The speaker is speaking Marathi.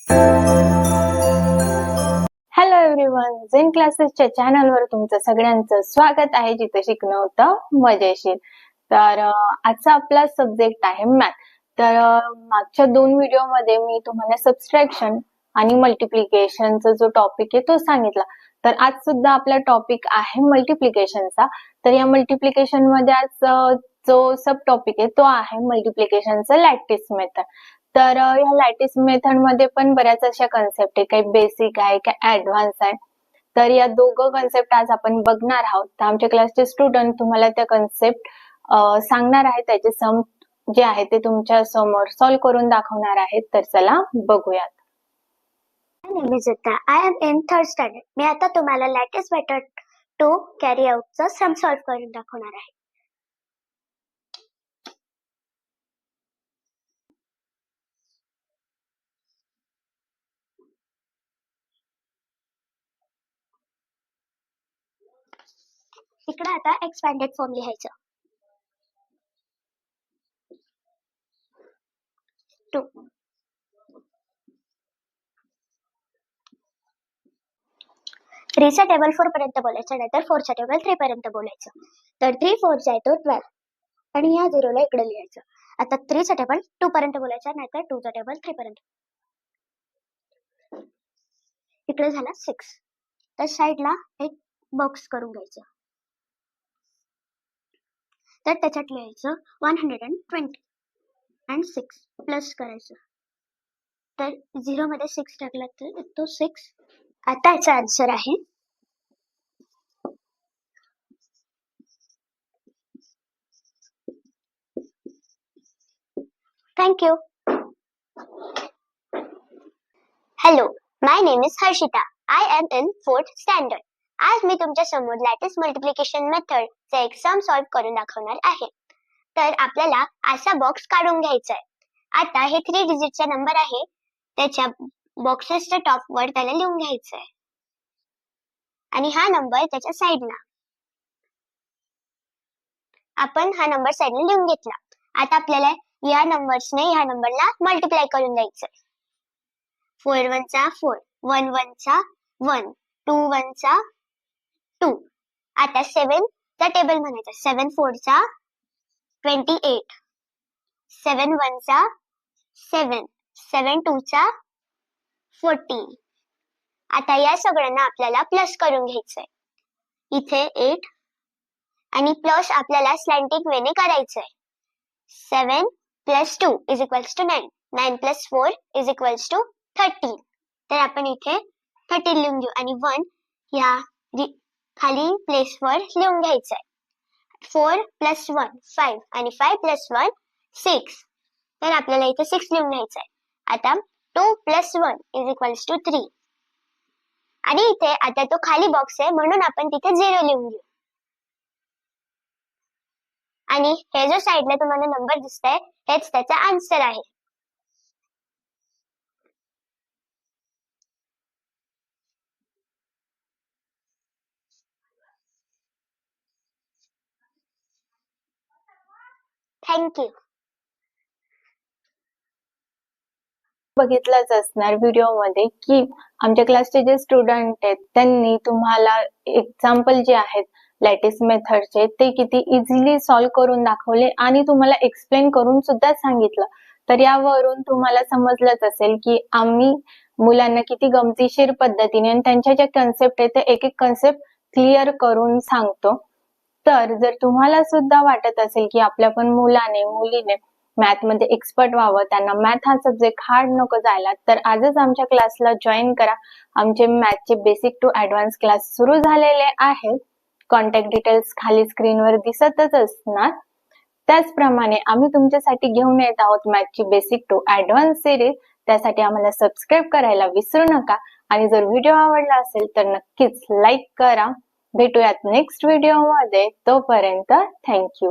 हॅलो एव्हरीवन, झेन क्लासेसच्या चॅनलवर तुमचं सगळ्यांचं स्वागत आहे, जिथे शिकणं होतं मजेशीर. तर आजचा आपला सब्जेक्ट आहे मॅथ. तर मागच्या 2 व्हिडिओमध्ये मी तुम्हाला सबट्रॅक्शन आणि मल्टिप्लिकेशनचा जो टॉपिक आहे तो सांगितला. तर आज सुद्धा आपला टॉपिक आहे मल्टिप्लिकेशनचा. तर या मल्टिप्लिकेशन मध्ये आज जो सब टॉपिक आहे तो आहे मल्टिप्लिकेशनचा लॅटिस मेथड. तर ह्या लॅटिस मेथड मध्ये पण बऱ्याच अशा कन्सेप्ट आहे, काही बेसिक आहे, काही ऍडव्हान्स आहे. तर या दोघं कन्सेप्ट आज आपण बघणार आहोत. तर आमच्या क्लासचे स्टुडंट तुम्हाला त्या कन्सेप्ट सांगणार आहेत, त्याचे सम जे आहे ते तुमच्या समोर सॉल्व्ह करून दाखवणार आहेत. तर चला बघूयात. My name is Zita. I am in 3rd standard. मी आता तुम्हाला लॅटिस मेथड टू कॅरी आउटचा सम सॉल्व्ह करून दाखवणार आहे. इकडे आता एक्सपॅन्डेड फॉर्म लिहायचं. 2 3 चा टेबल 4 पर्यंत बोलायचं, नाहीतर 4 चा टेबल 3 पर्यंत बोलायचं. तर 3 4 चा आहे तो 12 आणि या 0 ला इकडे लिहायचं. आता 3 चा टेबल 2 पर्यंत बोलायचा, नाहीतर 2 चा टेबल 3 पर्यंत. इकडे झाला 6. तर साइडला एक बॉक्स करून घ्यायचं. तर त्याच्यात लिहायचं 120 आणि 6 प्लस करायचं. तर 0 मध्ये 6 टाकला तर तो 6. आता याचा आन्सर आहे thank you. Hello, my name is Harshita. I am in 4th standard. आज मी तुमच्या समोर लॅटिस मल्टिप्लिकेशन मेथड चा एक सम सॉल्व्ह करून दाखवणार आहे. तर आपल्याला असा बॉक्स काढून घ्यायचा आहे. आता हे 3 डिजिटचा नंबर आहे, त्याच्या बॉक्सेसच्या टॉप वर त्याला लिहून घ्यायचं आहे आणि हा नंबर त्याच्या साइडला. आपण हा नंबर साइडला लिहून घेतला. आता आपल्याला या नंबर्सने ह्या नंबरला मल्टिप्लाय करून द्यायचं. 4 1 चा 4, 1 1 चा 1, 2 1 चा 2. आता 7 चा टेबल म्हणायचा. 7 4 चा 28, 7 1 चा 7, 7 2 चा 14. आता या सगळ्यांना आपल्याला प्लस करून घ्यायचंय. इथे 8 आणि प्लस आपल्याला स्लॅन्टिंग वेने करायचंय. 7 plus 2 is equals to 9, 9 plus 4 is equals to 13. तर आपण इथे 13 लिहून घेऊ आणि 1 या खाली प्लेस वर लिहून घ्यायचंय. 4 प्लस 1 5 आणि 5 प्लस 1 6. तर आपल्याला इथे 6 लिहून घ्यायचंय. आता 2 प्लस 1 इज इक्वल्स टू 3 आणि इथे आता तो खाली बॉक्स आहे म्हणून आपण तिथे 0 लिहून घेऊ. आणि हे जो साइडला तुम्हाला नंबर दिसतंय हेच त्याचा आन्सर आहे. Thank you. बघितलंच असणार व्हिडिओमध्ये की आमच्या क्लासचे जे स्टुडंट आहेत त्यांनी तुम्हाला एक्झाम्पल जे आहेत लॅटिस मेथडचे ते किती इझिली सॉल्व्ह करून दाखवले आणि तुम्हाला एक्सप्लेन करून सुद्धा सांगितलं. तर यावरून तुम्हाला समजलंच असेल की आम्ही मुलांना किती गमतीशीर पद्धतीने आणि त्यांच्या ज्या कन्सेप्ट आहेत ते एक एक कन्सेप्ट क्लिअर करून सांगतो. तर जर तुम्हाला सुद्धा वाटत असेल की आपल्या पण मुलाने मुलीने मॅथ मध्ये एक्सपर्ट व्हावं, त्यांना मॅथ हा सब्जेक्ट हार्ड नको जायला, तर आजच आमच्या क्लासला जॉईन करा. आमचे मॅथचे बेसिक टू ऍडव्हान्स क्लास सुरू झालेले आहेत. कॉन्टॅक्ट डिटेल्स खाली स्क्रीनवर दिसतच असणार. त्याचप्रमाणे आम्ही तुमच्यासाठी घेऊन येत आहोत मॅथची बेसिक टू ऍडव्हान्स सिरीज. त्यासाठी आम्हाला सबस्क्राईब करायला विसरू नका आणि जर व्हिडिओ आवडला असेल तर नक्कीच लाईक करा. भेटूयात नेक्स्ट व्हिडिओ मध्ये. तोपर्यंत थँक्यू.